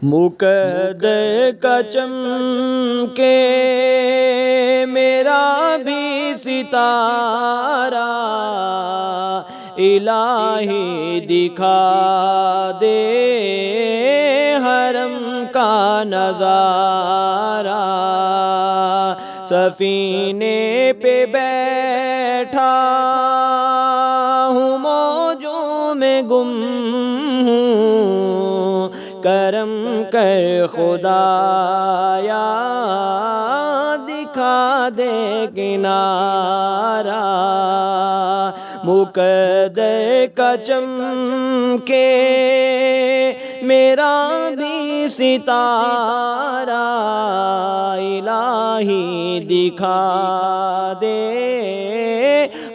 مقدر کا چمکے میرا بھی ستارہ، الہی دکھا دے حرم کا نظارہ۔ سفینے پہ بیٹھا ہوں، موجوں میں گم ہوں، کرم کر خدایا دکھا دے کنارہ۔ مقدر کا چمکے میرا بھی ستارہ، الہی دکھا دے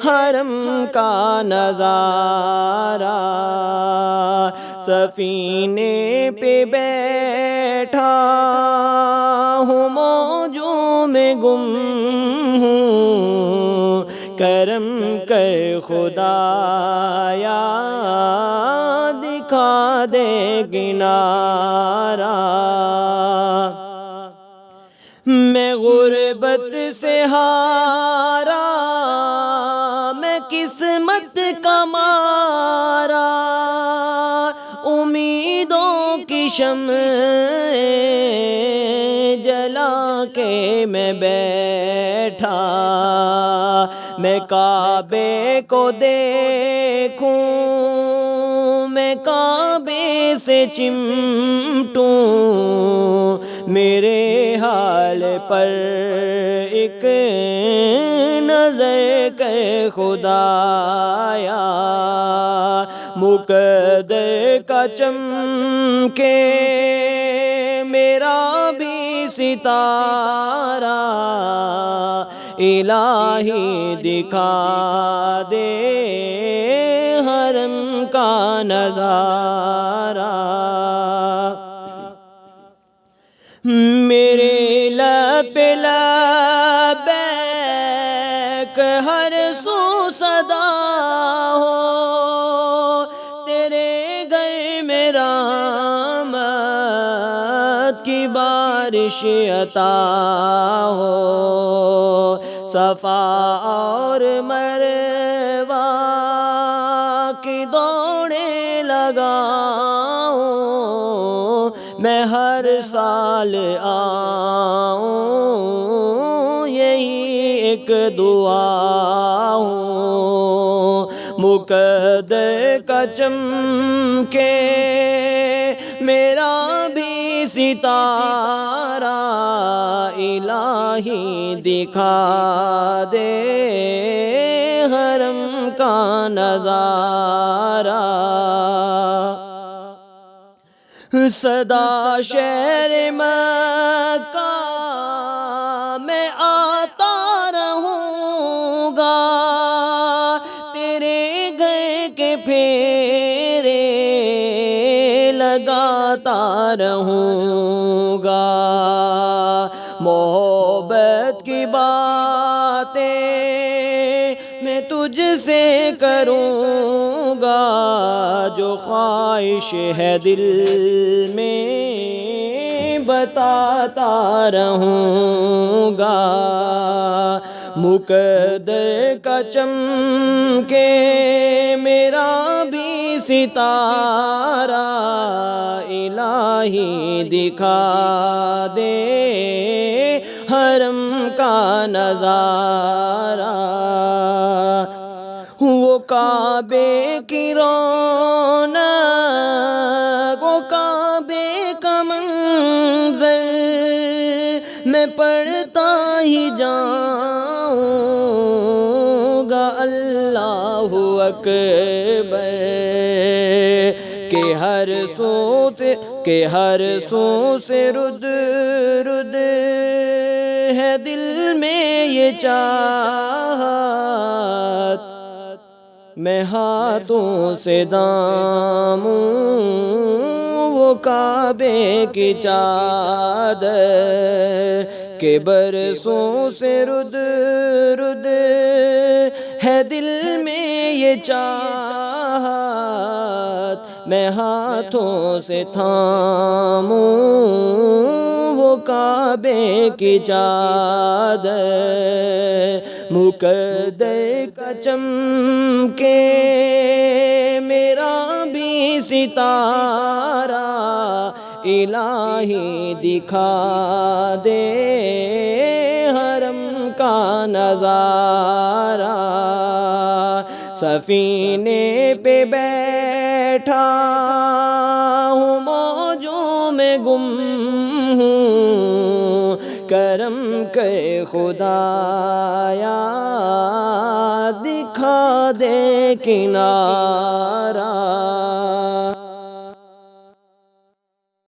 حرم کا نظارہ۔ سفینے پہ بیٹھا ہوں، موجوں میں گم ہوں، کرم کر خدایا دکھا دے کنارہ۔ میں غربت سے ہارا، میں قسمت کا مارا، امیدوں کی شمع جلا کے میں بیٹھا۔ میں کعبے کو دیکھوں، میں کعبے سے چمٹوں، میرے حال پر ایک نظر کر خدایا۔ مقدر کا چمکے میرا بھی ستارہ، الہی دکھا دے حرم کا نظارہ۔ میرے لب پہ لبیک ہر سو صدا ہو، تیرے گھر میں رحمت کی بارش عطا ہو۔ صفا اور مروہ کی دوڑیں لگاؤں، میں ہر سال آؤں، یہی ایک دعا ہوں۔ مقدر کا چمکے میرا بھی ستارہ، الہی دکھا دے حرم کا نظارہ۔ سدا شہر مکہ میں آتا رہوں گا، تیرے گھر کے پھیرے لگاتا رہوں گا۔ محبت کی باتیں میں تجھ سے کروں گا، جو خواہش ہے دل میں بتاتا رہوں گا۔ مقدر کا چمکے میرا بھی ستارہ، الہی دکھا دے حرم کا نظارہ۔ وہ کعبے کی رونق، وہ کعبے کا منظر میں پڑھتا ہی جاؤں گا اللہ اکبر، کہ ہر سو سے رد رد ہے دل میں یہ چاہت، میں ہاتھوں سے داموں وہ کعبے کی چادر، کہ برسوں سے رد رد ہے دل میں یہ چاہت، میں ہاتھوں سے تھاموں کعبے کی چادر، مقدر کا چمکے میرا بھی ستارہ، الہی دکھا دے حرم کا نظارہ۔ سفینے پہ بیٹھا ہوں موجوں میں گم ہوں، کرم کر خدایا دکھا دے کنارہ۔